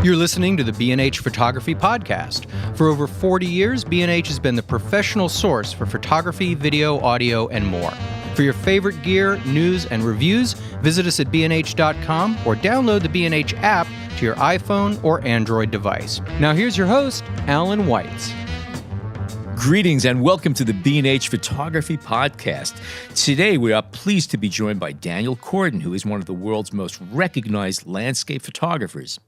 You're listening to the B&H Photography Podcast. For over 40 years, B&H has been the professional source for photography, video, audio, and more. For your favorite gear, news, and reviews, visit us at bnh.com or download the B&H app to your iPhone or Android device. Now here's your host, Alan Weitz. Greetings and welcome to the B&H Photography Podcast. Today we are pleased to be joined by Daniel Kordan, who is one of the world's most recognized landscape photographers.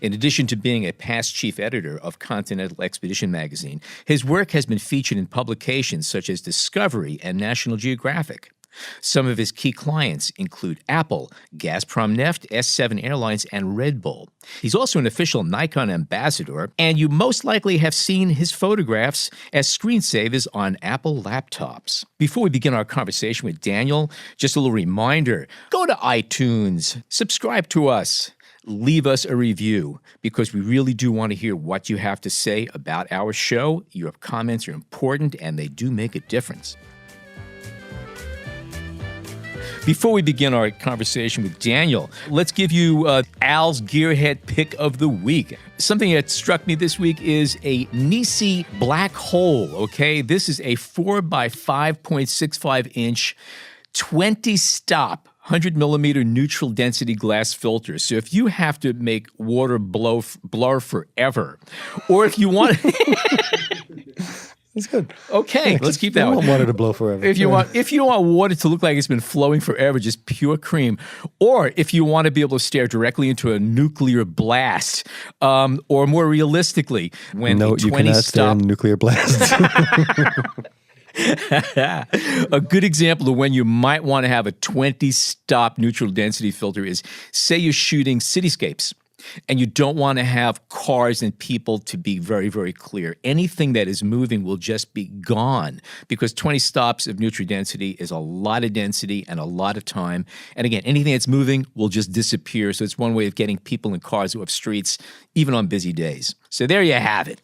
In addition to being a past chief editor of Continental Expedition magazine, his work has been featured in publications such as Discovery and National Geographic. Some of his key clients include Apple, Gazprom Neft, S7 Airlines, and Red Bull. He's also an official Nikon ambassador, and you most likely have seen his photographs as screensavers on Apple laptops. Before we begin our conversation with Daniel, just a little reminder, go to iTunes, subscribe to us, leave us a review, because we really do want to hear what you have to say about our show. Your comments are important, and they do make a difference. Before we begin our conversation with Daniel, let's give you Al's Gearhead Pick of the Week. Something that struck me this week is a Nisi black hole, okay? This is a 4 by 5.65 inch, 20-stop, 100 millimeter neutral density glass filter. So if you have to make water blur forever, or if you want... It's good. Okay, yeah, let's keep that one. I want water to blow forever. If you don't want water to look like it's been flowing forever, just pure cream, or if you want to be able to stare directly into a nuclear blast, or more realistically, when a 20 you cannot stare in nuclear blast. A good example of when you might want to have a 20-stop neutral density filter is, say you're shooting cityscapes, and you don't want to have cars and people to be very, very clear. Anything that is moving will just be gone, because 20 stops of neutral density is a lot of density and a lot of time. And again, anything that's moving will just disappear. So it's one way of getting people in cars off streets, even on busy days. So there you have it.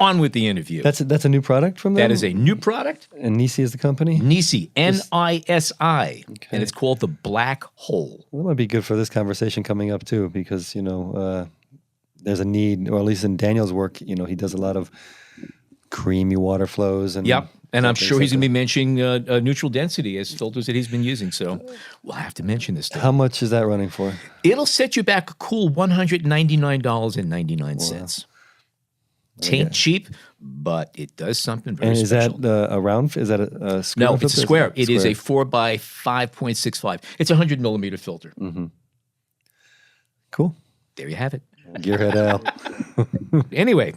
On with the interview. That's a new product from them? That is a new product. And Nisi is the company? Nisi, N-I-S-I. Okay. And it's called the Black Hole. Well, that might be good for this conversation coming up too, because, there's a need, or at least in Daniel's work, he does a lot of creamy water flows. And yep. And I'm sure he's going to be mentioning neutral density as filters that he's been using. So we'll have to mention this stuff. How much is that running for? It'll set you back a cool $199.99. Wow. Tain't cheap, but it does something very special. And is that a round? Is that a square? No, it's a square. It is a 4 by 5.65. It's a 100 millimeter filter. Mm-hmm. Cool. There you have it. Gearhead Al. Anyway,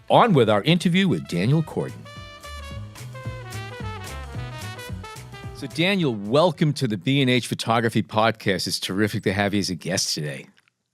on with our interview with Daniel Kordan. So Daniel, welcome to the B&H Photography Podcast. It's terrific to have you as a guest today.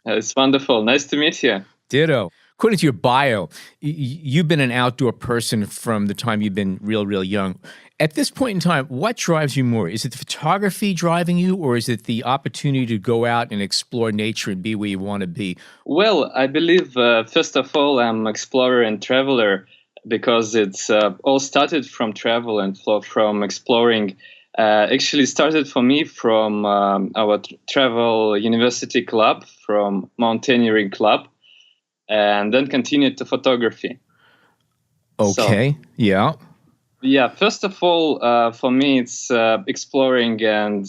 It's wonderful. Nice to meet you. Ditto. According to your bio, you've been an outdoor person from the time you've been real young. At this point in time, what drives you more? Is it the photography driving you, or is it the opportunity to go out and explore nature and be where you want to be? Well, I believe, first of all, I'm an explorer and traveler, because it's all started from travel and from exploring. Actually started for me from our travel university club, from mountaineering club. And then continued to photography. Okay, so, yeah. Yeah, first of all, for me, it's exploring. And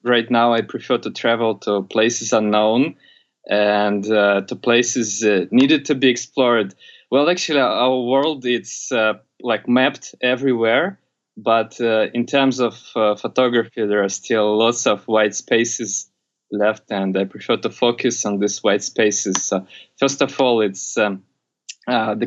right now, I prefer to travel to places unknown and to places needed to be explored. Well, actually, our world, it's mapped everywhere. But in terms of photography, there are still lots of white spaces left, and I prefer to focus on these white spaces. So first of all, it's the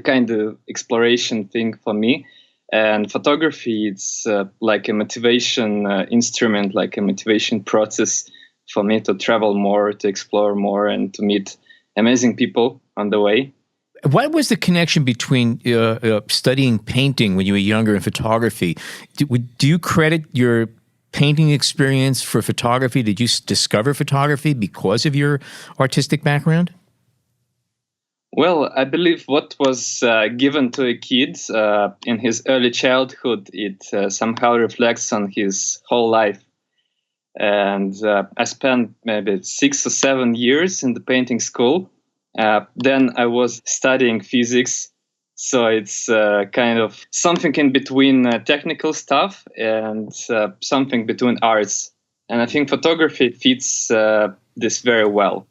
kind of exploration thing for me. And photography, it's like a motivation instrument, like a motivation process for me to travel more, to explore more, and to meet amazing people on the way. What was the connection between studying painting when you were younger and photography? Do you credit your painting experience for photography? Did you discover photography because of your artistic background? Well, I believe what was given to a kid in his early childhood, it somehow reflects on his whole life. And I spent maybe 6 or 7 years in the painting school. Then I was studying physics. So it's kind of something in between technical stuff and something between arts. And I think photography fits this very well.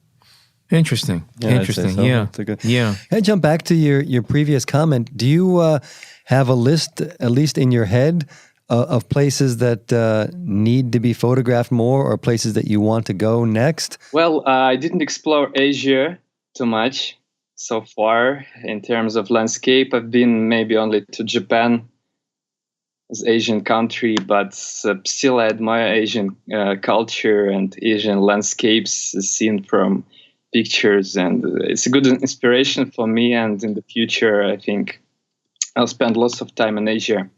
Interesting. Yeah, I'd say Interesting. so. Yeah. That's a good- Yeah. Can I jump back to your previous comment? Do you have a list, at least in your head, of places that need to be photographed more, or places that you want to go next? Well, I didn't explore Asia too much so far in terms of landscape. I've been maybe only to Japan as Asian country, but still I admire Asian culture and Asian landscapes seen from pictures, and it's a good inspiration for me. And in the future, I think I'll spend lots of time in Asia.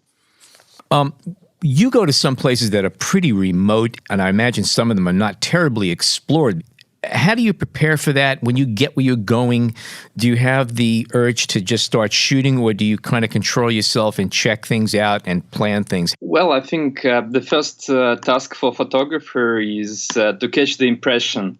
You go to some places that are pretty remote, and I imagine some of them are not terribly explored. How do you prepare for that? When you get where you're going, do you have the urge to just start shooting, or do you kind of control yourself and check things out and plan things? Well, I think the first task for photographer is to catch the impression.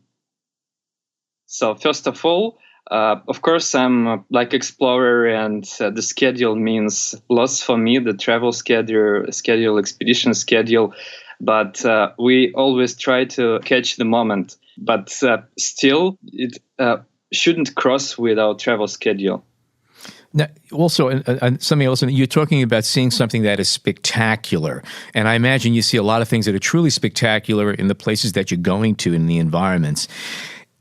So first of all, of course, I'm like explorer, and the schedule means lots for me, the travel schedule, expedition schedule. But we always try to catch the moment. But still, it shouldn't cross with our travel schedule. Now, also, something else, you're talking about seeing something that is spectacular. And I imagine you see a lot of things that are truly spectacular in the places that you're going to, in the environments.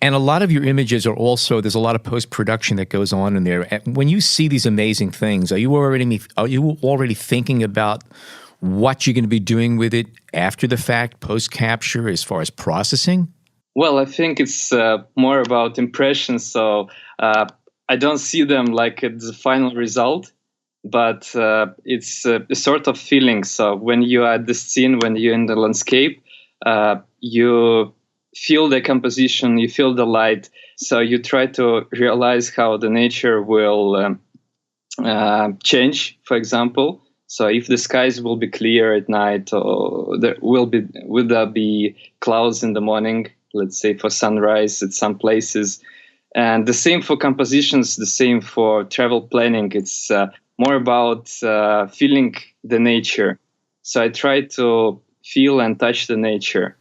And a lot of your images are also, there's a lot of post-production that goes on in there. When you see these amazing things, are you already thinking about what you're going to be doing with it after the fact, post-capture, as far as processing? Well, I think it's more about impressions. So I don't see them like at the final result, but it's a sort of feeling. So when you are at the scene, when you're in the landscape, you feel the composition, you feel the light. So you try to realize how the nature will change, for example. So if the skies will be clear at night, or will there be clouds in the morning, let's say for sunrise at some places. And the same for compositions, the same for travel planning. It's more about feeling the nature. So I try to feel and touch the nature.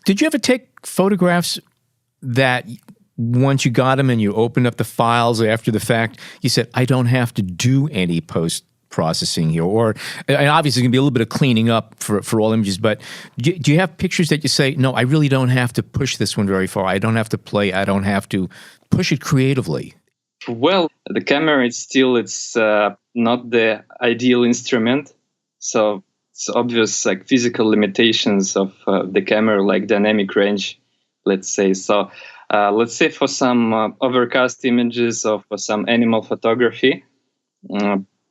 Did you ever take photographs that once you got them and you opened up the files after the fact, you said, I don't have to do any post-processing here? Or, and obviously, it's going to be a little bit of cleaning up for all images, but do you have pictures that you say, no, I really don't have to push this one very far. I don't have to play. I don't have to push it creatively. Well, the camera it's not the ideal instrument. So it's obvious like physical limitations of the camera, like dynamic range, let's say. So let's say for some overcast images or for some animal photography,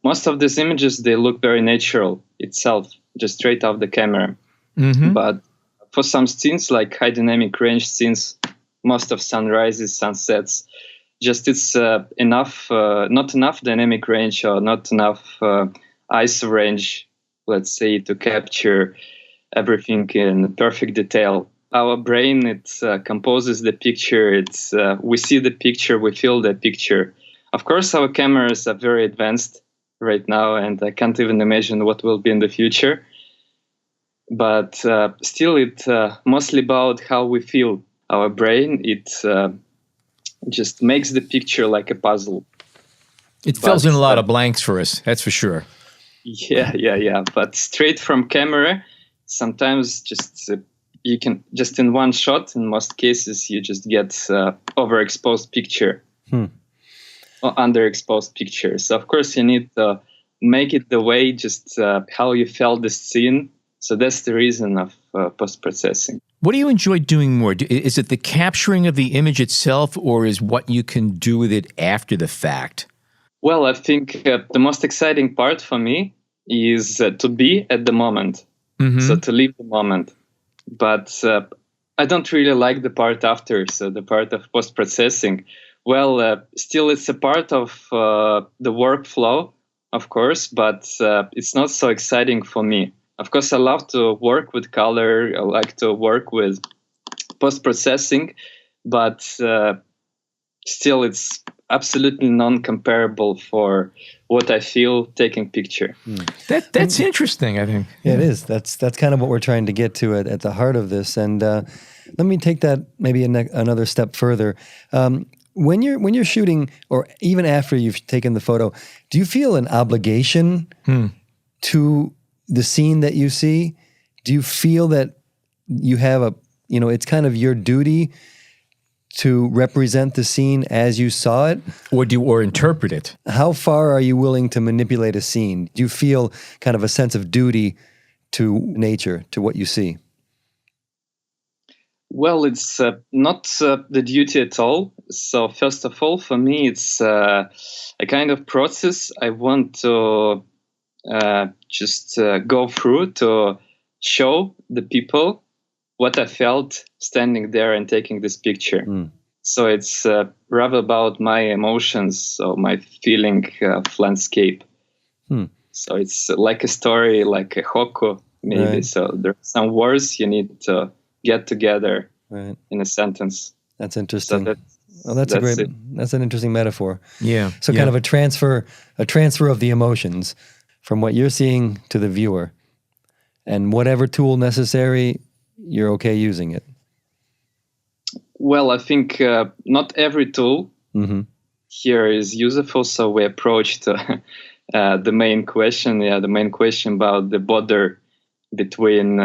most of these images, they look very natural itself, just straight off the camera. Mm-hmm. But for some scenes, like high dynamic range scenes, most of sunrises, sunsets, just it's not enough dynamic range or not enough ISO range, let's say, to capture everything in perfect detail. Our brain, it composes the picture. We see the picture, we feel the picture. Of course, our cameras are very advanced right now, and I can't even imagine what will be in the future. But still, it's mostly about how we feel. Our brain, it just makes the picture like a puzzle. It fills in a lot of blanks for us, that's for sure. Yeah. But straight from camera, sometimes just you can just in one shot. In most cases, you just get overexposed picture or underexposed picture. So of course, you need to make it the way just how you felt the scene. So that's the reason of post-processing. What do you enjoy doing more? Is it the capturing of the image itself, or is what you can do with it after the fact? Well, I think the most exciting part for me is to be at the moment. Mm-hmm. So to live the moment. But I don't really like the part after, so the part of post-processing. Well, still it's a part of the workflow, of course, but it's not so exciting for me. Of course, I love to work with color. I like to work with post-processing, but still it's absolutely non-comparable for what I feel taking picture. That's interesting, I think. Yeah, it is. That's kind of what we're trying to get to at the heart of this. And let me take that maybe another step further. When you're shooting, or even after you've taken the photo, do you feel an obligation to the scene that you see? Do you feel that you have it's kind of your duty to represent the scene as you saw it? Or interpret it? How far are you willing to manipulate a scene? Do you feel kind of a sense of duty to nature, to what you see? Well, it's not the duty at all. So first of all, for me, it's a kind of process I want to just go through to show the people what I felt standing there and taking this picture. So it's rather about my emotions, so my feeling of landscape. So it's like a story, like a haiku, maybe. Right. So there are some words you need to get together Right. in a sentence. That's interesting. So That's it. That's an interesting metaphor. Yeah. So kind of a transfer of the emotions from what you're seeing to the viewer, and whatever tool necessary, you're okay using it. Well, I think not every tool here is useful. So we approached the main question. The main question about the border between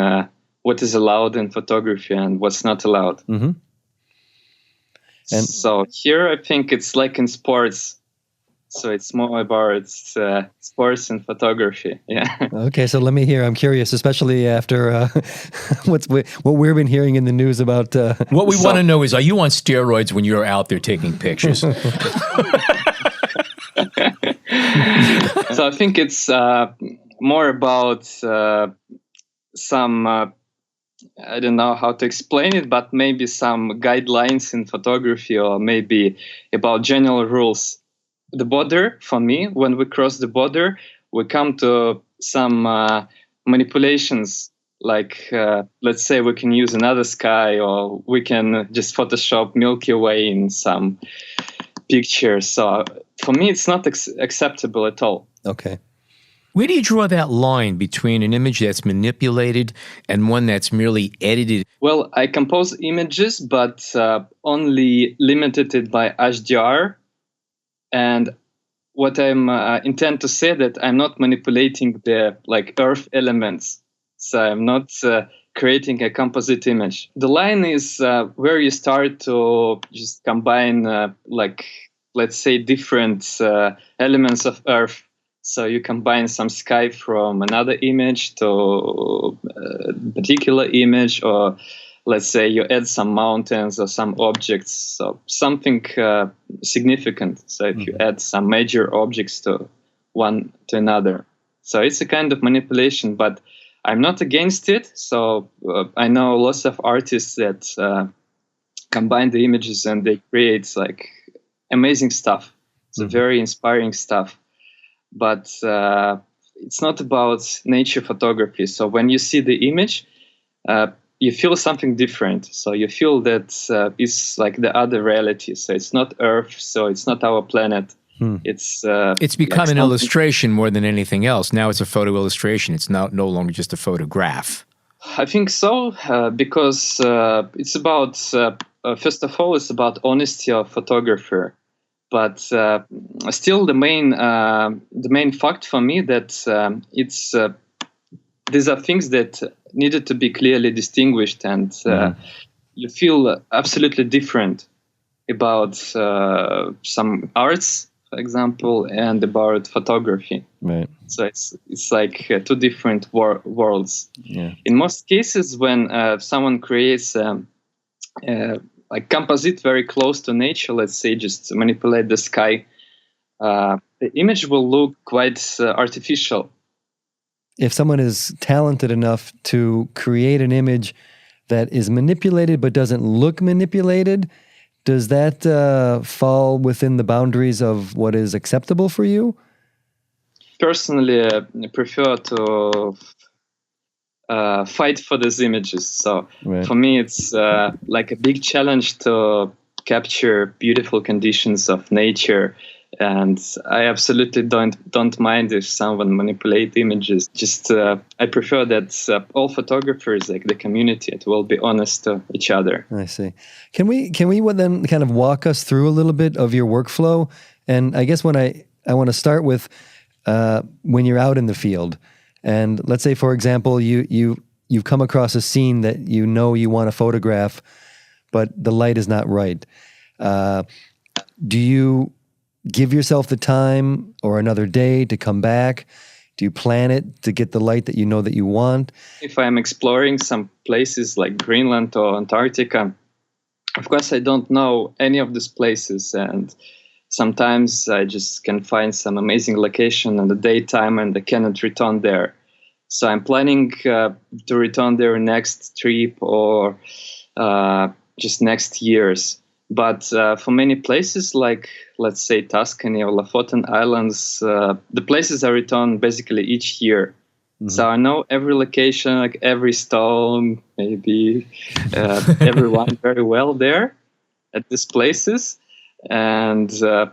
what is allowed in photography and what's not allowed. And so here, I think it's like in sports. So it's more about sports and photography. Yeah. Okay, so let me hear. I'm curious, especially after what we've been hearing in the news about. What we want to know is, are you on steroids when you're out there taking pictures? So I think it's more about some, I don't know how to explain it, but maybe some guidelines in photography, or maybe about general rules. The border, for me, when we cross the border, we come to some manipulations, like let's say we can use another sky, or we can just Photoshop Milky Way in some picture. So for me, it's not acceptable at all. Okay. Where do you draw that line between an image that's manipulated and one that's merely edited? Well, I compose images, but only limited it by HDR. And what I'm intend to say that I'm not manipulating the Earth elements. So I'm not creating a composite image. The line is where you start to just combine, let's say, different elements of Earth. So you combine some sky from another image to a particular image, or let's say you add some mountains or some objects, so something significant. So if you add some major objects to one to another. So it's a kind of manipulation, but I'm not against it. So I know lots of artists that combine the images and they create amazing stuff. So very inspiring stuff. But it's not about nature photography. So when you see the image, you feel something different. So you feel that it's like the other reality. So it's not Earth. So it's not our planet. It's become an illustration more than anything else. Now it's a photo illustration. It's no longer just a photograph. I think so, because it's about, first of all, it's about honesty of photographer. But still, the main fact for me that it's these are things that needed to be clearly distinguished, and you feel absolutely different about some arts, for example, and about photography. Right. So it's like two different worlds. Yeah. In most cases, when someone creates composite very close to nature, let's say just manipulate the sky, the image will look quite artificial. If someone is talented enough to create an image that is manipulated but doesn't look manipulated, does that fall within the boundaries of what is acceptable for you? Personally, I prefer to fight for these images. So for me, it's like a big challenge to capture beautiful conditions of nature. And I absolutely don't mind if someone manipulate images. Just I prefer that all photographers, like the community, it will be honest to each other. I see. Can we then kind of walk us through a little bit of your workflow? And I guess when I want to start with when you're out in the field, and let's say, for example, you've come across a scene that you know you want to photograph, but the light is not right. Do you give yourself the time or another day to come back? Do you plan it to get the light that you know that you want? If I'm exploring some places like Greenland or Antarctica, of course, I don't know any of these places. And sometimes I just can find some amazing location in the daytime and I cannot return there. So I'm planning to return there next trip or just next years. But for many places, like, let's say, Tuscany or Lofoten Islands, the places I return basically each year. Mm-hmm. So I know every location, like every stone, maybe everyone very well there at these places. And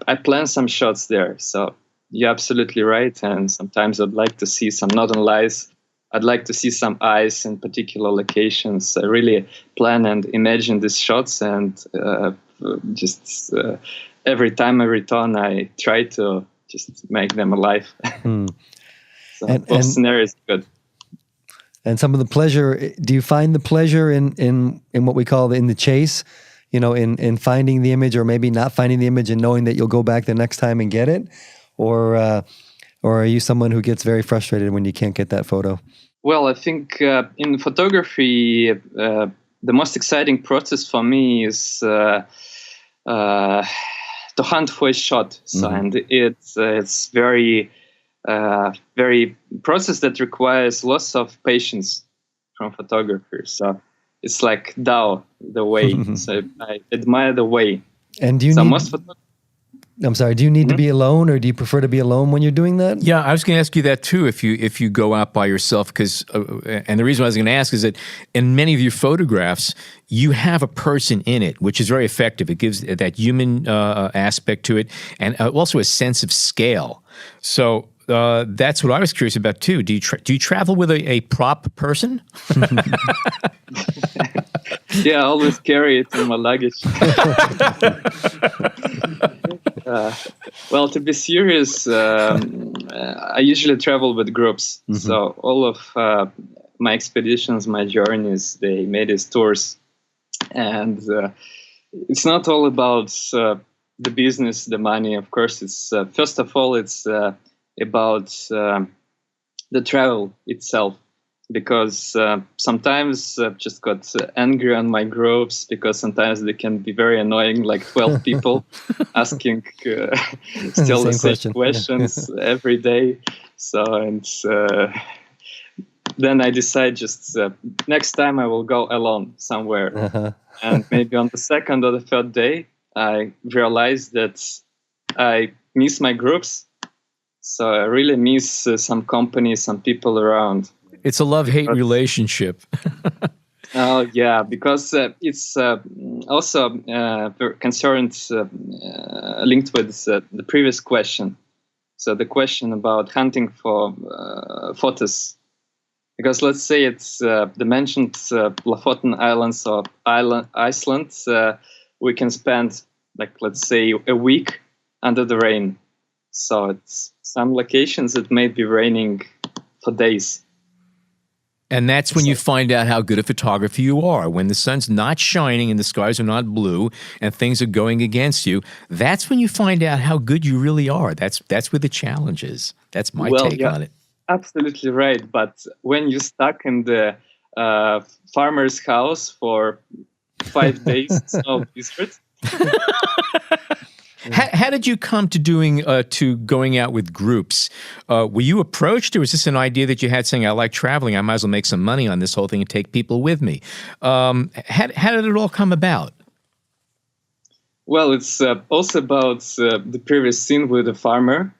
I plan some shots there. So you're absolutely right. And sometimes I'd like to see some northern lights. I'd like to see some ice in particular locations. I really plan and imagine these shots, and every time I return, I try to just make them alive. So both scenarios are good. And some of the pleasure, do you find the pleasure in what we call in the chase? You know, in finding the image, or maybe not finding the image and knowing that you'll go back the next time and get it? Or are you someone who gets very frustrated when you can't get that photo? Well, I think in photography, the most exciting process for me is to hunt for a shot. So, and it's very, very process that requires lots of patience from photographers. So it's like Tao, the way. So I admire the way. And do you I'm sorry, do you need to be alone, or do you prefer to be alone when you're doing that? Yeah, I was going to ask you that too, if you go out by yourself, because and the reason I was going to ask is that in many of your photographs, you have a person in it, which is very effective. It gives that human aspect to it, and also a sense of scale. So that's what I was curious about too. Do you travel with a prop person? Yeah, I always carry it in my luggage. Well, to be serious, I usually travel with groups. So all of my expeditions, my journeys, they made as tours. And it's not all about the business, the money. Of course, it's first of all, it's about the travel itself. Because sometimes I've just got angry on my groups, because sometimes they can be very annoying, like 12 people asking still the same questions every day. So, and then I decide just next time I will go alone somewhere. And maybe on the second or the third day, I realize that I miss my groups. So I really miss some company, some people around. It's a love-hate relationship. Oh, yeah, because it's also concerned, linked with the previous question. So the question about hunting for photos. Because let's say it's the mentioned Lofoten Islands or Iceland, we can spend, like, let's say, a week under the rain. So it's some locations it may be raining for days. And that's when you find out how good a photographer you are. When the sun's not shining and the skies are not blue and things are going against you, that's when you find out how good you really are. That's where the challenge is. That's my take on it. Absolutely right. But when you're stuck in the farmer's house for 5 days, it's no blizzard. How did you come to going out with groups? Were you approached, or was this an idea that you had saying, I like traveling, I might as well make some money on this whole thing and take people with me? How did it all come about? Well, it's also about the previous scene with the farmer.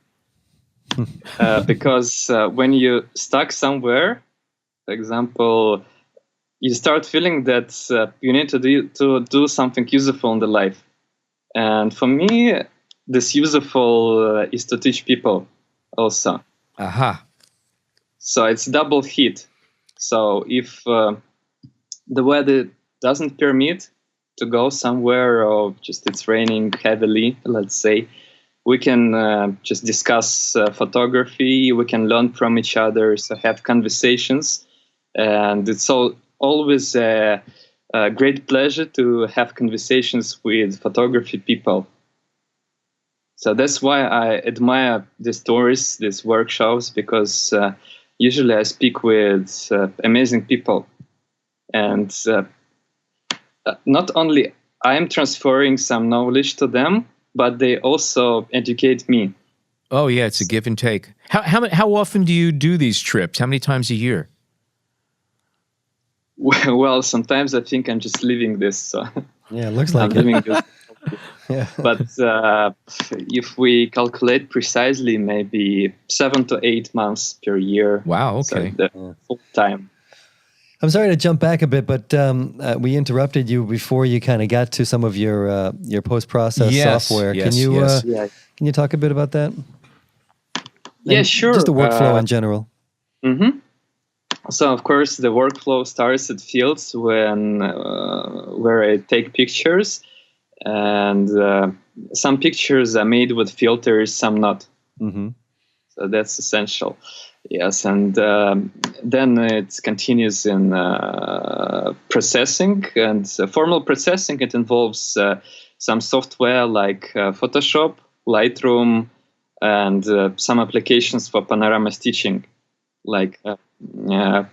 Because when you're stuck somewhere, for example, you start feeling that you need to do something useful in the life. And for me, this useful is to teach people also. Aha. So it's double hit. So if the weather doesn't permit to go somewhere, or just it's raining heavily, let's say, we can just discuss photography. We can learn from each other, so have conversations. And it's always a great pleasure to have conversations with photography people. So that's why I admire these tours, these workshops, because usually I speak with amazing people. And not only I am transferring some knowledge to them, but they also educate me. Oh, yeah, it's a give and take. How often do you do these trips? How many times a year? Well, sometimes I think I'm just living this. So Yeah, it looks like I'm it. living this. Yeah. But if we calculate precisely, maybe 7 to 8 months per year. Wow, So okay. the full time. I'm sorry to jump back a bit, but we interrupted you before you kind of got to some of your post-process Yes, software. yes, Can you yes. Yeah, can you talk a bit about that? yeah, And sure. Just the workflow in general. Mm-hmm. So of course the workflow starts at fields when where I take pictures, and some pictures are made with filters, some not. Mm-hmm. So that's essential. Yes, and then it continues in processing, and formal processing. It involves some software like Photoshop, Lightroom, and some applications for panorama stitching, like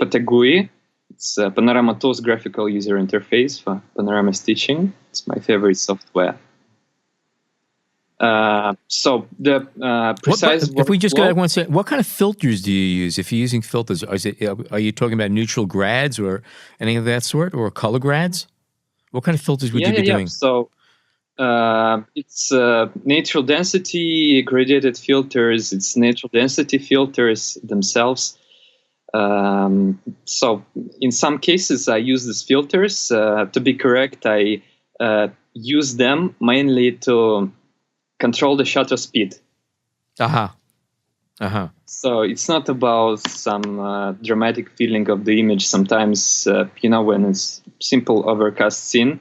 Patagui. It's Panorama Tools graphical user interface for panorama stitching. It's my favorite software. So the precise If we just go workflow- back one second, what kind of filters do you use? If you're using filters, are you talking about neutral grads or anything of that sort, or color grads? What kind of filters would you be doing? So it's natural density gradiated filters. It's natural density filters themselves. So in some cases, I use these filters. To be correct, I use them mainly to control the shutter speed. Aha. Uh-huh. So it's not about some dramatic feeling of the image. Sometimes, when it's simple overcast scene,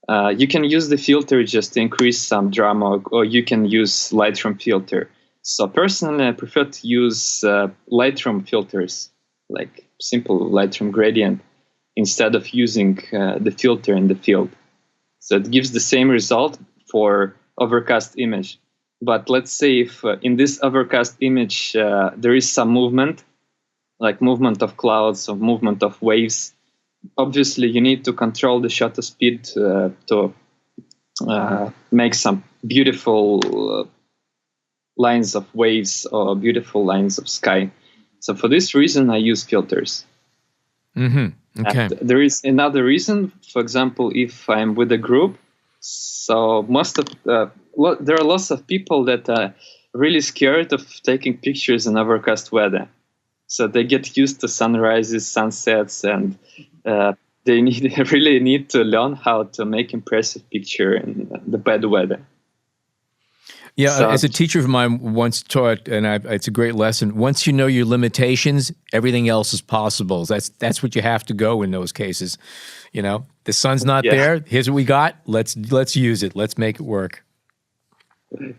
you can use the filter just to increase some drama, or you can use Lightroom filter. So personally, I prefer to use Lightroom filters, like simple Lightroom gradient, instead of using the filter in the field. So it gives the same result for overcast image. But let's say if in this overcast image there is some movement, like movement of clouds or movement of waves, obviously you need to control the shutter speed to make some beautiful lines of waves or beautiful lines of sky. So for this reason, I use filters. Mm-hmm. Okay. And there is another reason. For example, if I'm with a group, so there are lots of people that are really scared of taking pictures in overcast weather. So they get used to sunrises, sunsets, and they really need to learn how to make impressive picture in the bad weather. Yeah, So- as a teacher of mine once taught, and it's a great lesson. Once you know your limitations, everything else is possible. That's what you have to go in those cases. The sun's not Yeah. there. Here's what we got. Let's use it. Let's make it work.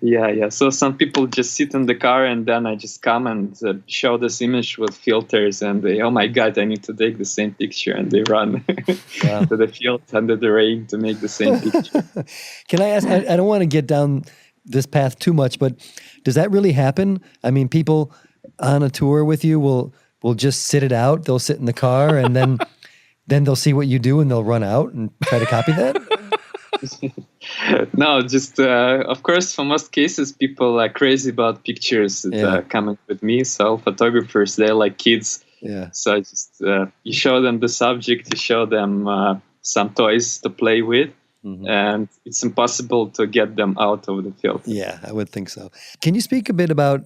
Yeah. So some people just sit in the car, and then I just come and show this image with filters, and they, oh my God, I need to take the same picture, and they run Wow. to the field under the rain to make the same picture. Can I ask? I don't want to get down this path too much, but does that really happen? I mean, people on a tour with you will just sit it out. They'll sit in the car, and then they'll see what you do, and they'll run out and try to copy that. No, just of course, for most cases, people are crazy about pictures that Yeah. are coming with me. So photographers, they're like kids. Yeah. So just you show them the subject, you show them some toys to play with, and it's impossible to get them out of the field. Yeah, I would think so. Can you speak a bit about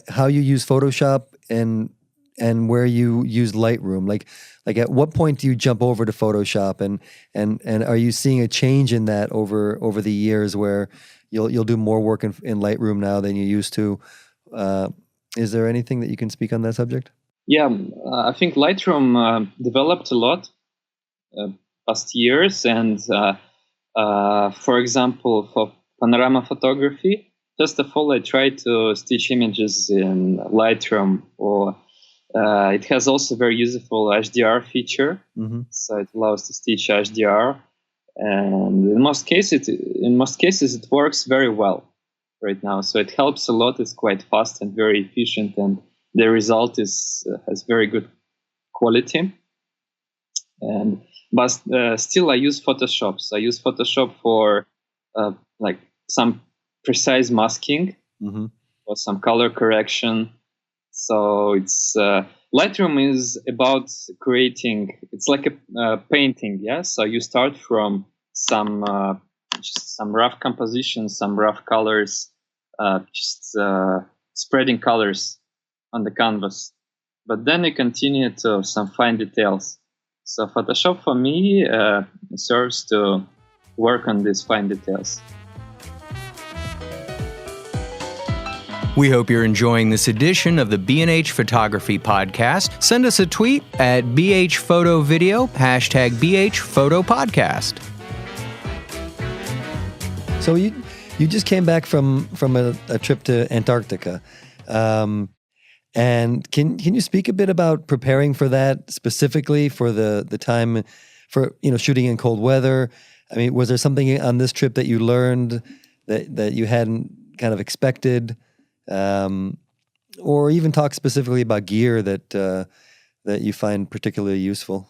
how you use Photoshop and and where you use Lightroom? Like at what point do you jump over to Photoshop, and are you seeing a change in that over the years where you'll do more work in Lightroom now than you used to? Is there anything that you can speak on that subject? Yeah, I think Lightroom developed a lot past years, and for example, for panorama photography, first of all, I try to stitch images in Lightroom, or it has also very useful HDR feature, so it allows to stitch HDR, and in most cases it works very well right now. So it helps a lot. It's quite fast and very efficient, and the result has very good quality. But still, I use Photoshop. So I use Photoshop for like some precise masking or some color correction. So it's Lightroom is about creating. It's like a painting, yeah. So you start from some rough composition, some rough colors, just spreading colors on the canvas. But then you continue to some fine details. So Photoshop for me serves to work on these fine details. We hope you're enjoying this edition of the B&H Photography Podcast. Send us a tweet at BH Photo Video, #BH Photo Podcast. So you just came back from a trip to Antarctica. And can you speak a bit about preparing for that, specifically for the time for shooting in cold weather? I mean, was there something on this trip that you learned that you hadn't kind of expected, or even talk specifically about gear that you find particularly useful?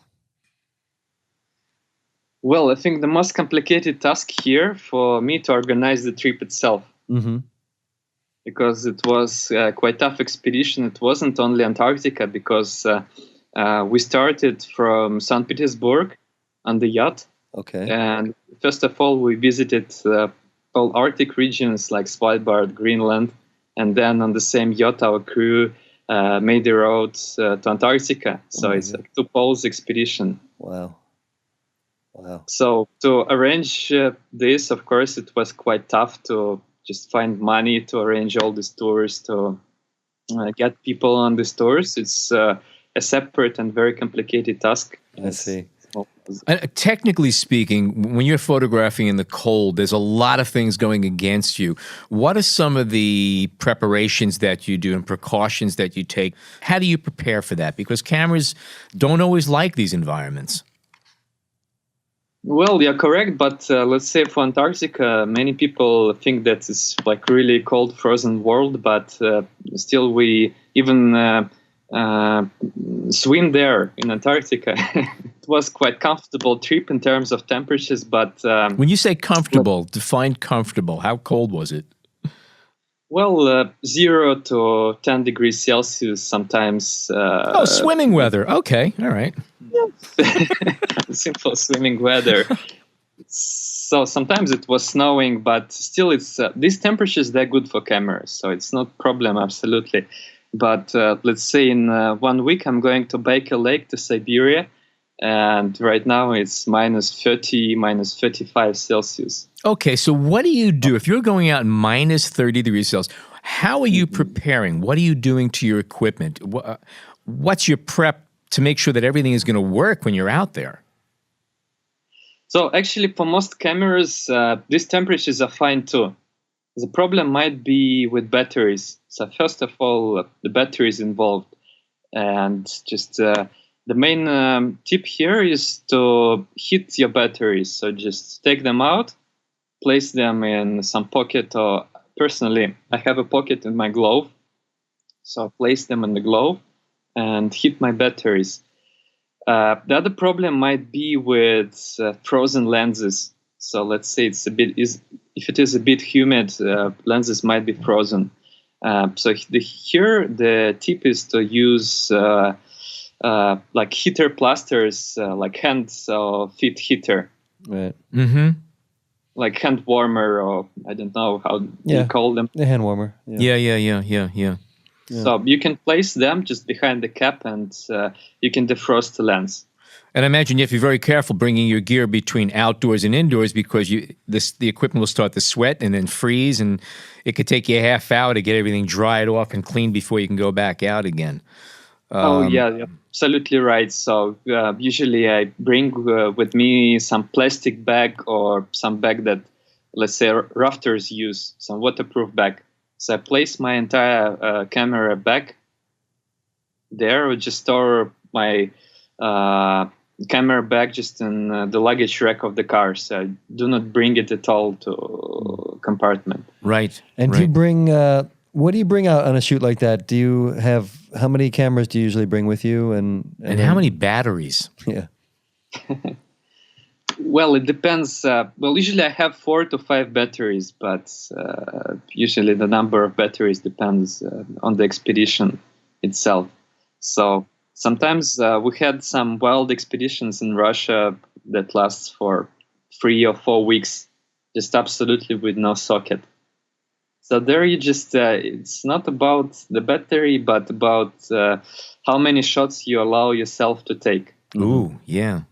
Well, I think the most complicated task here for me to organize the trip itself. Because it was quite tough expedition. It wasn't only Antarctica, because we started from St. Petersburg on the yacht. Okay. And first of all, we visited all Arctic regions like Svalbard, Greenland. And then on the same yacht, our crew made the road to Antarctica. So it's a two poles expedition. Wow. So to arrange this, of course, it was quite tough to just find money to arrange all these tours, to get people on these tours. It's a separate and very complicated task. I see. Technically speaking, when you're photographing in the cold, there's a lot of things going against you. What are some of the preparations that you do and precautions that you take? How do you prepare for that? Because cameras don't always like these environments. Well, you're correct, but let's say for Antarctica, many people think that it's like really cold, frozen world, but still we even swim there in Antarctica. It was quite comfortable trip in terms of temperatures, but... when you say comfortable, define comfortable. How cold was it? Well, 0 to 10 degrees Celsius sometimes. Swimming weather. Okay, all right. Simple swimming weather. So sometimes it was snowing, but still it's these temperatures, they're good for cameras, so it's not problem, absolutely. But let's say in 1 week I'm going to Baker Lake to Siberia, and right now it's -30, -35 Celsius. Okay, so what do you do if you're going out in -30 degrees Celsius? How are you preparing? What are you doing to your equipment? What's your prep to make sure that everything is going to work when you're out there? So actually, for most cameras, these temperatures are fine too. The problem might be with batteries. So first of all, the battery is involved. And just the main tip here is to heat your batteries. So just take them out, place them in some pocket, or personally, I have a pocket in my glove. So I place them in the glove and heat my batteries. The other problem might be with frozen lenses. So let's say if it is a bit humid, lenses might be frozen. So here the tip is to use like heater plasters, like hand or feet heater. Right. Mm-hmm. Like hand warmer, or I don't know how you call them. The hand warmer. Yeah. So you can place them just behind the cap, and you can defrost the lens. And I imagine you have to be very careful bringing your gear between outdoors and indoors because the equipment will start to sweat and then freeze, and it could take you a half hour to get everything dried off and clean before you can go back out again. You're absolutely right. So usually I bring with me some plastic bag or some bag that, let's say, rafters use, some waterproof bag. So I place my entire camera bag there, or just store my camera bag just in the luggage rack of the car. So I do not bring it at all to compartment. Right. And do you bring, what do you bring out on a shoot like that? Do you have, how many cameras do you usually bring with you? And how many batteries? Yeah. Well, it depends. Usually I have 4 to 5 batteries, but usually the number of batteries depends on the expedition itself. So sometimes we had some wild expeditions in Russia that lasts for 3 or 4 weeks, just absolutely with no socket. So there you just, it's not about the battery, but about how many shots you allow yourself to take. Ooh, yeah.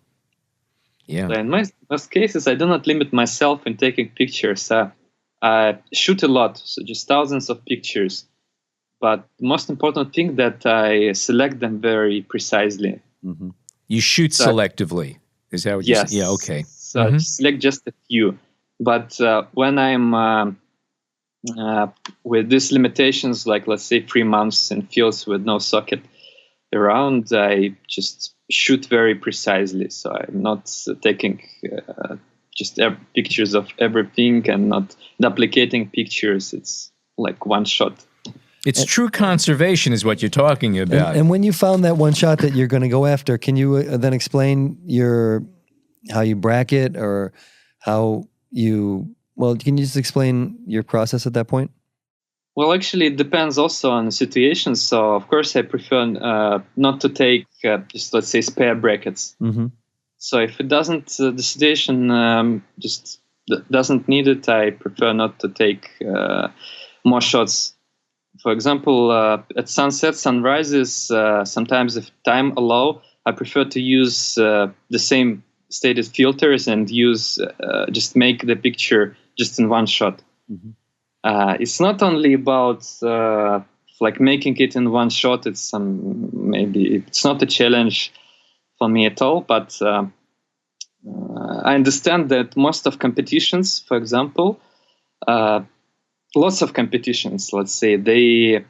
Yeah. So in most cases, I do not limit myself in taking pictures. I shoot a lot, so just thousands of pictures. But the most important thing that I select them very precisely. Mm-hmm. You shoot selectively. Is that what you say? Yeah, okay. So I select just a few. But when I'm with these limitations, like let's say 3 months in fields with no socket around, I just shoot very precisely. So I'm not taking just pictures of everything and not duplicating pictures. It's like one shot. It's true conservation is what you're talking about. And when you found that one shot that you're going to go after, can you then explain how you bracket or how you, can you just explain your process at that point? Well, actually, it depends also on the situation. So, of course, I prefer not to take just, let's say, spare brackets. Mm-hmm. So if it doesn't, the situation just doesn't need it, I prefer not to take more shots. For example, at sunset, sunrises, sometimes if time allow, I prefer to use the same stated filters and just make the picture just in one shot. Mm-hmm. It's not only about like making it in one shot. It's maybe it's not a challenge for me at all. But I understand that most of competitions, for example, lots of competitions, let's say, they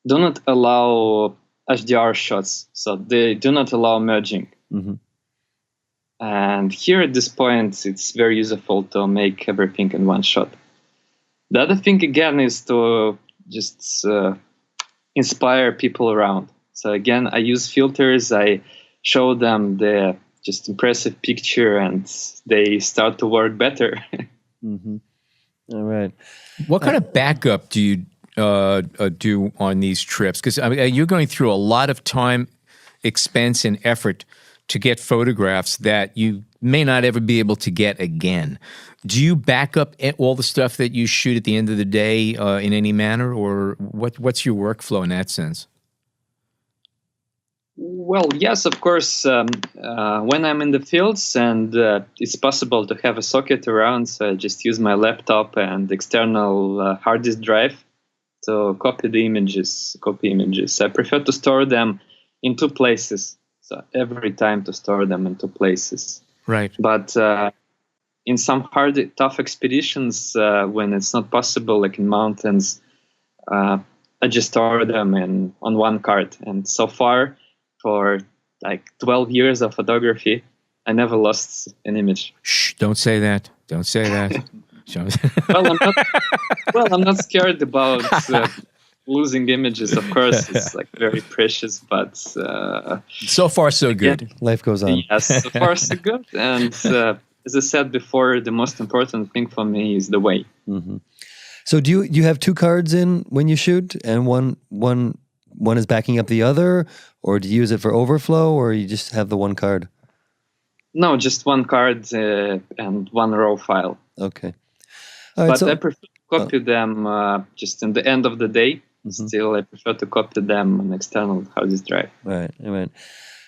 do not allow HDR shots, so they do not allow merging. Mm-hmm. And here at this point, it's very useful to make everything in one shot. The other thing, again, is to just inspire people around. So again, I use filters. I show them the just impressive picture, and they start to work better. Mm-hmm. All right. What kind of backup do you do on these trips? Because you're going through a lot of time, expense, and effort to get photographs that you may not ever be able to get again. Do you back up all the stuff that you shoot at the end of the day in any manner, or what's your workflow in that sense? Well, yes, of course. When I'm in the fields and it's possible to have a socket around, so I just use my laptop and external hard disk drive to copy images. I prefer to store them in 2 places. So every time to store them in 2 places. Right. But in some hard, tough expeditions, when it's not possible, like in mountains, I just store them on one card. And so far, for like 12 years of photography, I never lost an image. Shh! Don't say that. Don't say that. I'm not scared about losing images. Of course, it's like very precious, but so far so good. Yeah, life goes on. Yes, so far so good. And as I said before, the most important thing for me is the way. Mm-hmm. So do you have 2 cards in when you shoot, and one is backing up the other, or do you use it for overflow, or you just have the one card? No, just one card and one raw file. Okay. All right, but I prefer to copy them just in the end of the day. Still, I prefer to copy them on external hard disk drive. Right.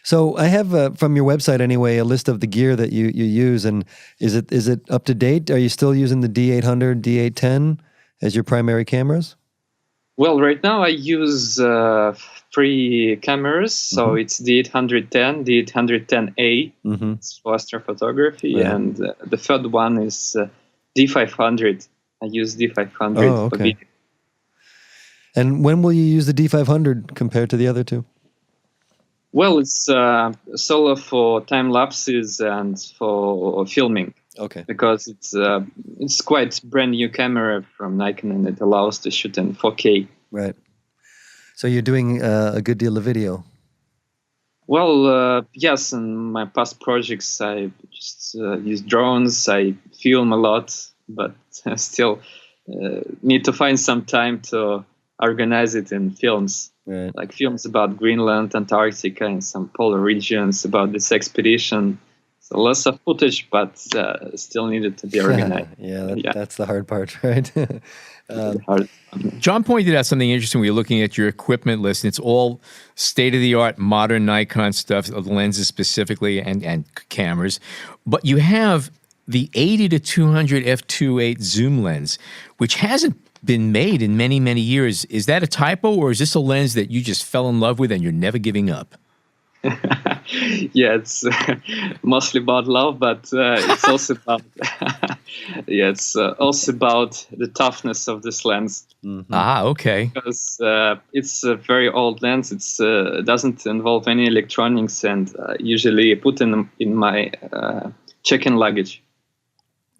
So I have from your website anyway a list of the gear that you use, and is it up to date? Are you still using the D800, D810 as your primary cameras? Well, right now I use 3 cameras. So it's D810, D810A, it's for astrophotography, and the third one is D500. I use D500 for video. And when will you use the D500 compared to the other two? Well, it's solo for time lapses and for filming. Okay. Because it's quite brand new camera from Nikon, and it allows to shoot in 4K. Right. So you're doing a good deal of video. Well, yes. In my past projects, I just use drones. I film a lot, but I still need to find some time to organize it in films. Right. Like films about Greenland, Antarctica, and some polar regions about this expedition. So lots of footage, but still needed to be organized. That's the hard part, right? John pointed out something interesting. We were looking at your equipment list, and it's all state-of-the-art, modern Nikon stuff, lenses specifically, and cameras. But you have the 80 to 200 f2.8 zoom lens, which hasn't been made in many, many years. Is that a typo, or is this a lens that you just fell in love with and you're never giving up? Yeah, it's mostly about love, but it's also about it's also about the toughness of this lens. Okay. Because it's a very old lens. It doesn't involve any electronics, and usually I put in my check-in luggage.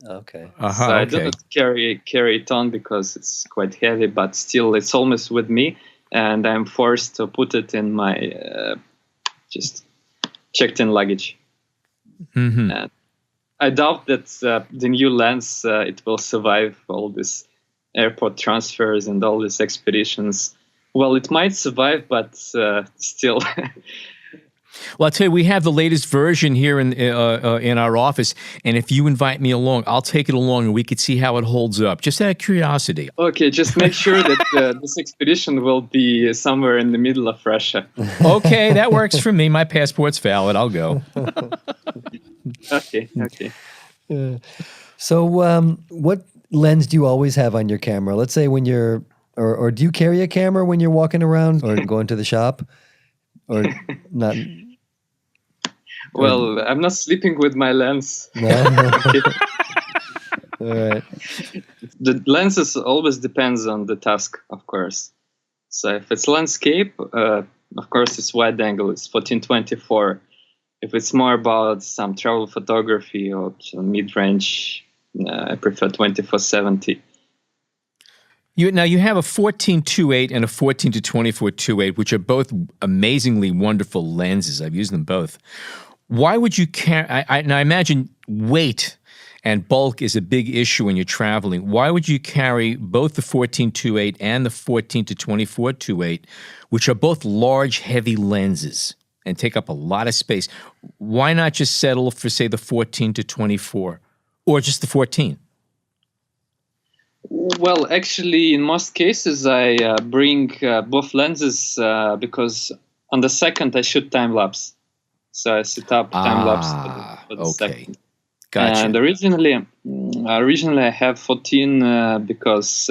Okay. So I don't carry it on because it's quite heavy, but still it's almost with me, and I'm forced to put it in my just checked-in luggage. And I doubt that the new lens it will survive all these airport transfers and all these expeditions. Well, it might survive, but still. Well, I'll tell you, we have the latest version here in our office, and if you invite me along, I'll take it along, and we could see how it holds up, just out of curiosity. Okay, just make sure that this expedition will be somewhere in the middle of Russia. Okay, that works for me. My passport's valid. I'll go. Okay. So what lens do you always have on your camera? Let's say when you're, or do you carry a camera when you're walking around or going to the shop? Or not? Well, I'm not sleeping with my lens. No. All right. The lenses always depends on the task, of course. So if it's landscape, of course it's wide angle. It's 14-24. If it's more about some travel photography or mid-range, I prefer 24-70. Now, you have a 14-2.8 and a 14-24 2.8, which are both amazingly wonderful lenses. I've used them both. Why would you carry... Now, I imagine weight and bulk is a big issue when you're traveling. Why would you carry both the 14-2.8 and the 14-24 2.8, which are both large, heavy lenses and take up a lot of space? Why not just settle for, say, the 14-24 or just the 14? Well, actually, in most cases, I bring both lenses because on the second I shoot time lapse, so I set up time lapse for the second. Gotcha. And originally I have 14 because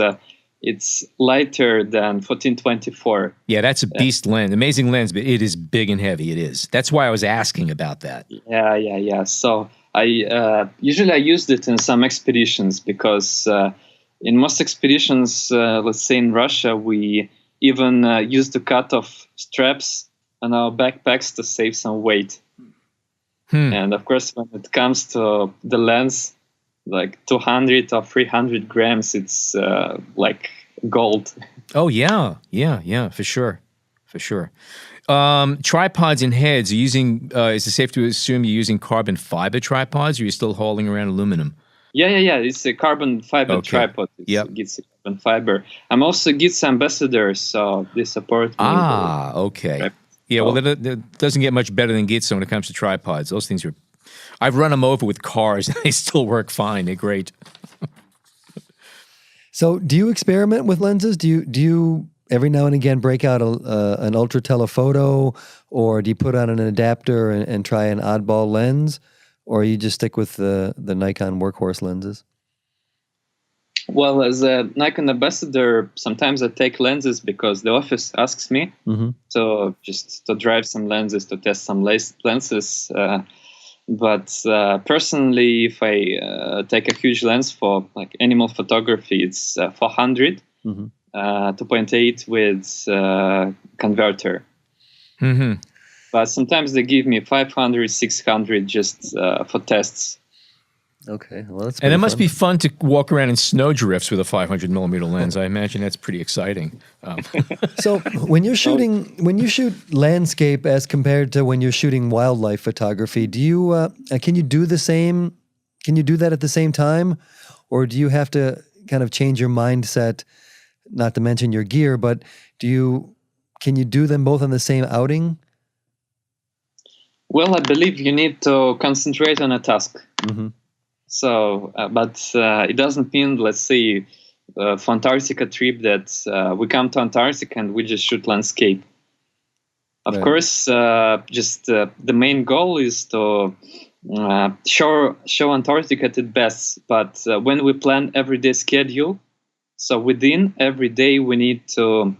it's lighter than 14-24. Yeah, that's a beast lens, amazing lens, but it is big and heavy. It is. That's why I was asking about that. Yeah. So I usually I used it in some expeditions because. In most expeditions, let's say in Russia, we even used to cut off straps on our backpacks to save some weight. And of course, when it comes to the lens, like 200 or 300 grams, it's like gold. Oh, yeah, for sure. Tripods and heads, is it safe to assume you're using carbon fiber tripods, or you're still hauling around aluminum? Yeah. It's a carbon fiber tripod. It's GITS carbon fiber. I'm also GITS ambassador, so they support me. Okay. Yeah, well, it doesn't get much better than GITS when it comes to tripods. Those things I've run them over with cars, and they still work fine. They're great. So do you experiment with lenses? Do you every now and again break out an ultra telephoto, or do you put on an adapter and try an oddball lens, or you just stick with the Nikon workhorse lenses? Well, as a Nikon ambassador, sometimes I take lenses because the office asks me to drive some lenses, to test some lenses. But personally, if I take a huge lens for like animal photography, it's 400, 2.8 with converter. But sometimes they give me 500, 600 just for tests. Okay, well, that's and it must fun. be fun to walk around in snow drifts with a 500 millimeter lens. I imagine that's pretty exciting. So when you shoot landscape as compared to when you're shooting wildlife photography, do you can you do the same? Can you do that at the same time, or do you have to kind of change your mindset? Not to mention your gear, but can you do them both on the same outing? Well, I believe you need to concentrate on a task. So, but it doesn't mean, let's say, for Antarctica trip that we come to Antarctica and we just shoot landscape. Of course, the main goal is to show Antarctica at its best. But when we plan everyday schedule, so within every day we need to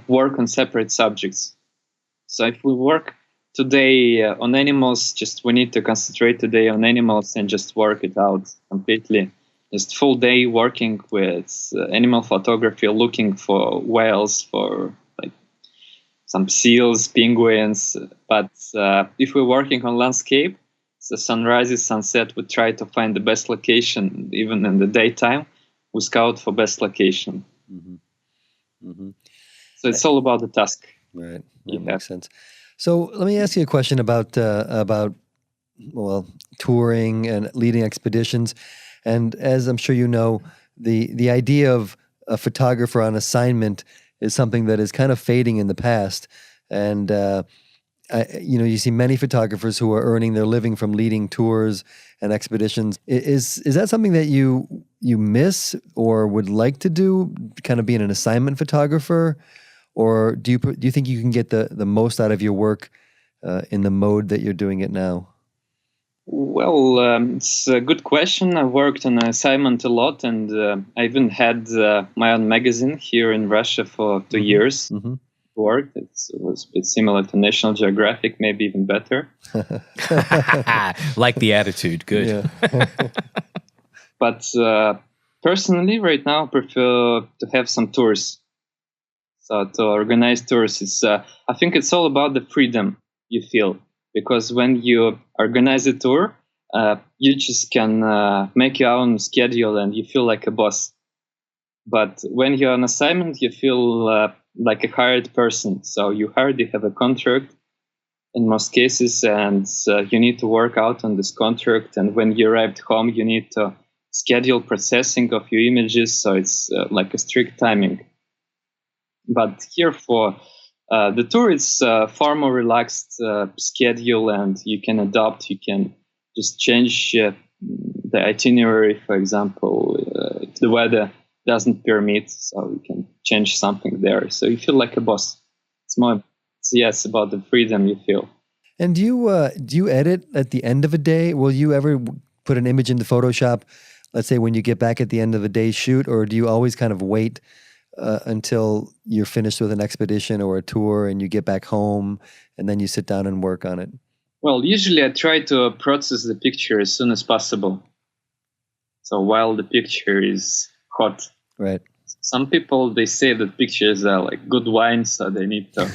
work on separate subjects. So if we work today on animals, we need to concentrate today on animals and just work it out completely. Just full day working with animal photography, looking for whales, for like some seals, penguins. But if we're working on landscape, the sunrises, sunset, we try to find the best location. Even in the daytime, we scout for best location. So it's all about the task. Right, that makes sense. So let me ask you a question about touring and leading expeditions. And as I'm sure you know, the idea of a photographer on assignment is something that is kind of fading in the past. And you see many photographers who are earning their living from leading tours and expeditions. Is that something that you miss or would like to do? Kind of being an assignment photographer? Or do you think you can get the most out of your work in the mode that you're doing it now? Well, it's a good question. I worked on an assignment a lot, and I even had my own magazine here in Russia for 2 years. Worked. It was a bit similar to National Geographic, maybe even better. Like the attitude, good. Yeah. But personally, right now, I prefer to have some tours. So to organize tours, I think it's all about the freedom you feel. Because when you organize a tour, you just can make your own schedule and you feel like a boss. But when you're on assignment, you feel like a hired person. So you have a contract in most cases, and you need to work out on this contract. And when you arrive home, you need to schedule processing of your images. So it's like a strict timing. But here for the tour, it's far more relaxed schedule, and you can adapt. You can just change the itinerary, for example, if the weather doesn't permit, so you can change something there. So you feel like a boss. It's about the freedom you feel. And do you edit at the end of a day? Will you ever put an image into Photoshop, let's say when you get back at the end of a day's shoot, or do you always kind of wait until you're finished with an expedition or a tour and you get back home and then you sit down and work on it? Well, usually I try to process the picture as soon as possible. So while the picture is hot. Right. Some people, they say that pictures are like good wine, so they need to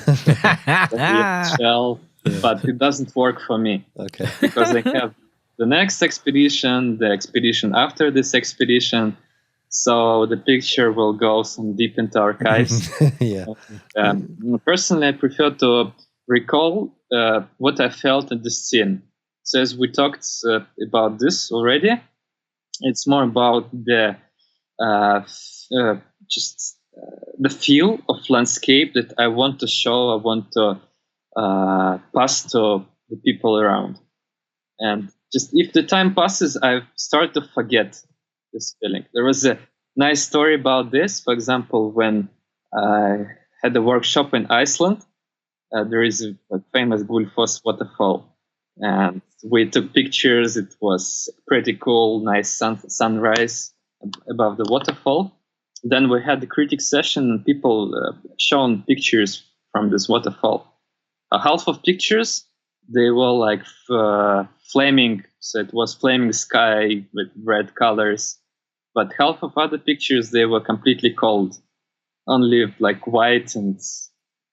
shell, but it doesn't work for me. Okay. Because I have the next expedition, the expedition after this expedition, so the picture will go some deep into archives. Yeah. Personally, I prefer to recall what I felt in the scene. So as we talked about this already, it's more about the the feel of landscape that I want to show. I want to pass to the people around. And just if the time passes, I start to forget this feeling. There was a nice story about this. For example, when I had a workshop in Iceland. There is a famous Gullfoss waterfall, and we took pictures. It was pretty cool, nice sunrise above the waterfall. Then we had the critic session, and people shown pictures from this waterfall. Half of pictures, they were like flaming, so it was flaming sky with red colors. But half of other pictures, they were completely cold, only like white and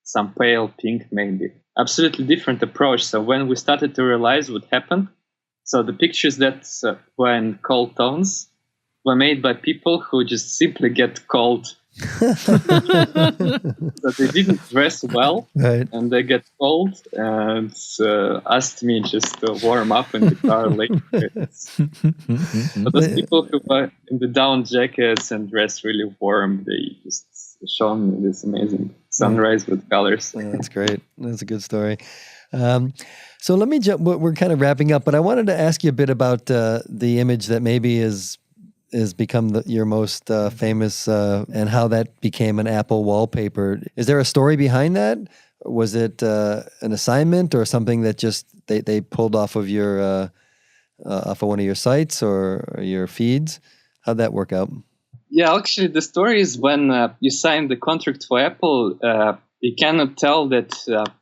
some pale pink maybe. Absolutely different approach. So when we started to realize what happened, so the pictures that were in cold tones were made by people who just simply get cold. So they didn't dress well, Right. and they get cold and asked me just to warm up in the car later. But those people who are in the down jackets and dress really warm, they just shown me this amazing sunrise with colors. Oh, that's great. That's a good story. So let me jump. We're kind of wrapping up, but I wanted to ask you a bit about the image that maybe is become your most famous, and how that became an Apple wallpaper. Is there a story behind that? Was it an assignment or something that just they pulled off of your off of one of your sites or your feeds? How'd that work out? Yeah, actually, the story is when you sign the contract for Apple, you cannot tell that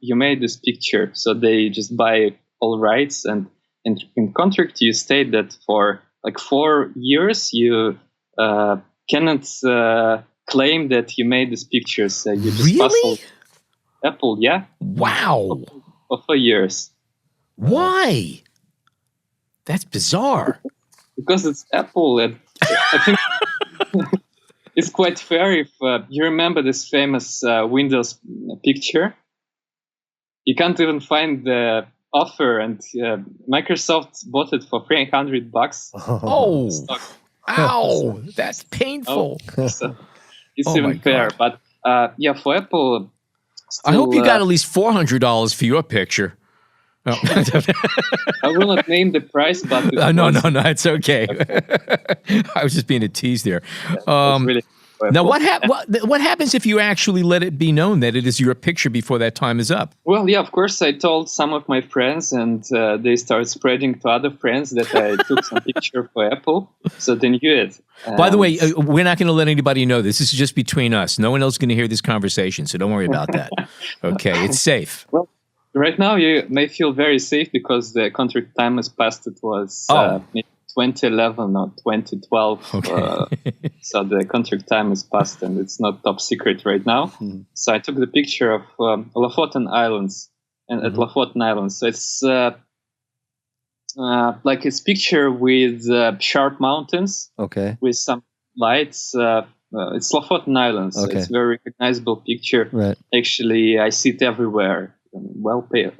you made this picture. So they just buy all rights, and in contract you state that for like 4 years you cannot claim that you made these pictures. You just Really? Apple, yeah. Wow. For 4 years. Why? That's bizarre. Because it's Apple. And I think it's quite fair if you remember this famous Windows picture. You can't even find the offer, and Microsoft bought it for $300. Oh, ow, that's painful. So it's Oh my even fair. God. But yeah, for Apple, I hope you still, got at least $400 for your picture. Oh. I will not name the price, but it No, was, it's okay. I was just being a tease there. it was really for Now, Apple. what happens if you actually let it be known that it is your picture before that time is up? Well, yeah, of course, I told some of my friends, and they started spreading to other friends that I took some picture for Apple, so they knew it. By the way, we're not going to let anybody know this. This is just between us. No one else is going to hear this conversation, so don't worry about that. Okay, it's safe. Well, right now you may feel very safe because the contract time has passed. It was maybe 2011 or 2012. Okay. So the contract time has passed, and it's not top secret right now. So I took the picture of Lofoten Islands, and at Lofoten Islands. So it's like it's picture with sharp mountains, Okay. with some lights. It's Lofoten Islands. So Okay. it's a very recognizable picture. Right. Actually, I see it everywhere.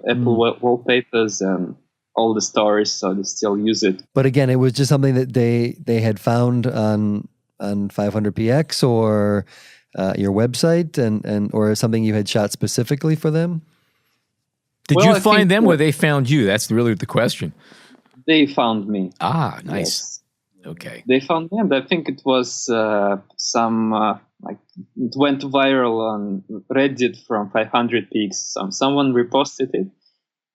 Apple wallpapers and all the stores, so they still use it. But again, it was just something that they had found on 500px or your website, and or something you had shot specifically for them. Did Well, you I find think them or they found you? That's really the question. They found me. Ah, nice. Yes. Okay. They found me, and I think it was some like it went viral on Reddit from 500px. Someone reposted it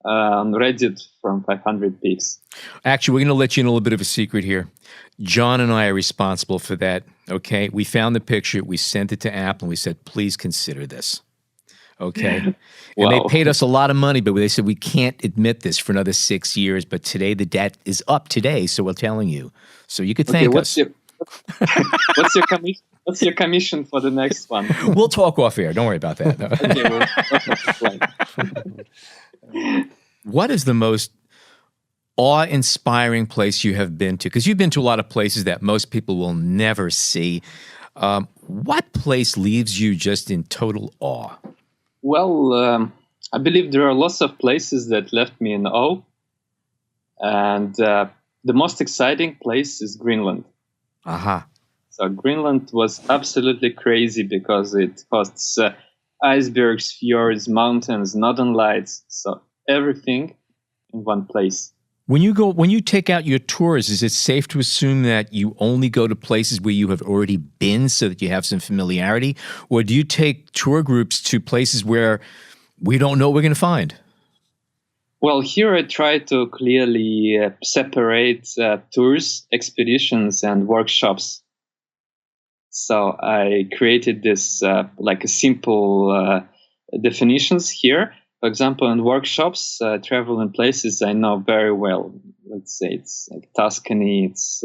on Reddit from 500px. Actually, we're going to let you in a little bit of a secret here. John and I are responsible for that. Okay. We found the picture. We sent it to Apple, and we said, please consider this. Okay. And they Wow. paid us a lot of money, but they said, we can't admit this for another 6 years. But today, the debt is up today. So we're telling you. So you could thank us. What's your commission? What's your commission for the next one? We'll talk off air. Don't worry about that. Okay, What is the most awe-inspiring place you have been to? Because you've been to a lot of places that most people will never see. What place leaves you just in total awe? Well, I believe there are lots of places that left me in awe. And the most exciting place is Greenland. Aha. So Greenland was absolutely crazy because it hosts icebergs, fjords, mountains, northern lights. So everything in one place. When you take out your tours, is it safe to assume that you only go to places where you have already been so that you have some familiarity? Or do you take tour groups to places where we don't know what we're going to find? Well, here I try to clearly separate tours, expeditions, and workshops. So I created this like a simple definitions here. For example, in workshops, travel in places I know very well. Let's say it's like Tuscany, it's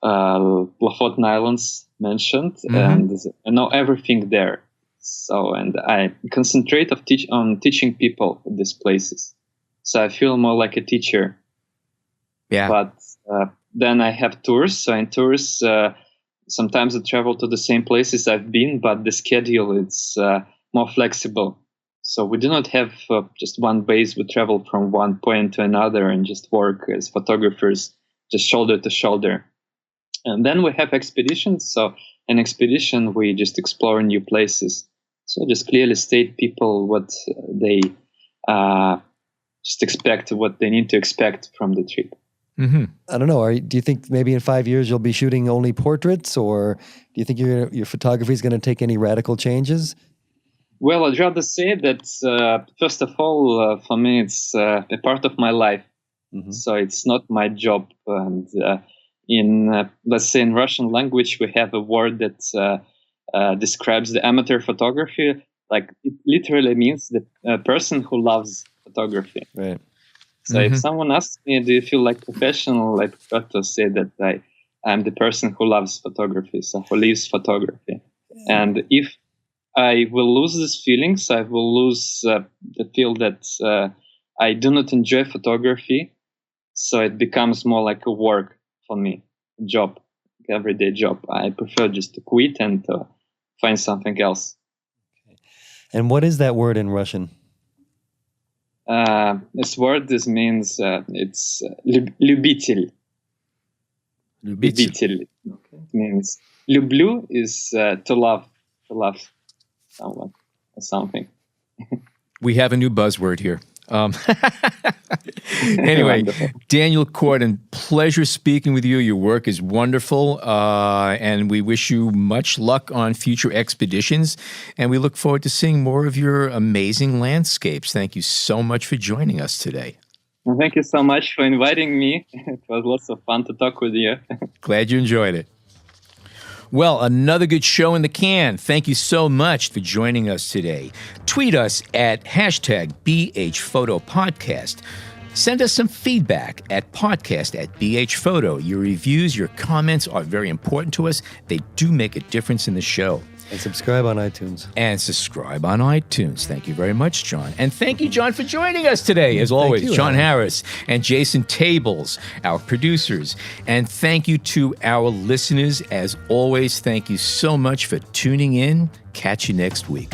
Lofoten Islands mentioned, and I know everything there. So, and I concentrate on teaching people these places. So I feel more like a teacher. Yeah. But then I have tours. So in tours, sometimes I travel to the same places I've been, but the schedule is more flexible. So we do not have just one base. We travel from one point to another and just work as photographers, just shoulder to shoulder. And then we have expeditions. So in expedition, we just explore new places. So just clearly state people what they just expect, what they need to expect from the trip. Mm-hmm. I don't know. Do you think maybe in 5 years you'll be shooting only portraits, or do you think your photography is going to take any radical changes? Well, I'd rather say that, first of all, for me, it's a part of my life. Mm-hmm. So it's not my job. And let's say in Russian language, we have a word that describes the amateur photography. Like it literally means the person who loves photography. Right. So if someone asks me, do you feel like professional? I prefer to say that I'm the person who loves photography, so who lives photography. And if I will lose these feelings, I will lose the feel that I do not enjoy photography. So it becomes more like a work for me, a job, everyday job. I prefer just to quit and to find something else. And what is that word in Russian? This means it's любитель. Любитель. Okay. It means люблю is to love someone or something. We have a new buzzword here. Anyway, Daniel Kordan, pleasure speaking with you. Your work is wonderful, and we wish you much luck on future expeditions, and we look forward to seeing more of your amazing landscapes. Thank you so much for joining us today. Well, thank you so much for inviting me. It was lots of fun to talk with you. Glad you enjoyed it. Well, another good show in the can. Thank you so much for joining us today. Tweet us at #BHPhotoPodcast. Send us some feedback at podcast@BHPhoto. Your reviews, your comments are very important to us. They do make a difference in the show. And subscribe on iTunes. Thank you very much, John. And thank you, John, for joining us today. As always, you, John Alan. Harris and Jason Tables, our producers. And thank you to our listeners. As always, thank you so much for tuning in. Catch you next week.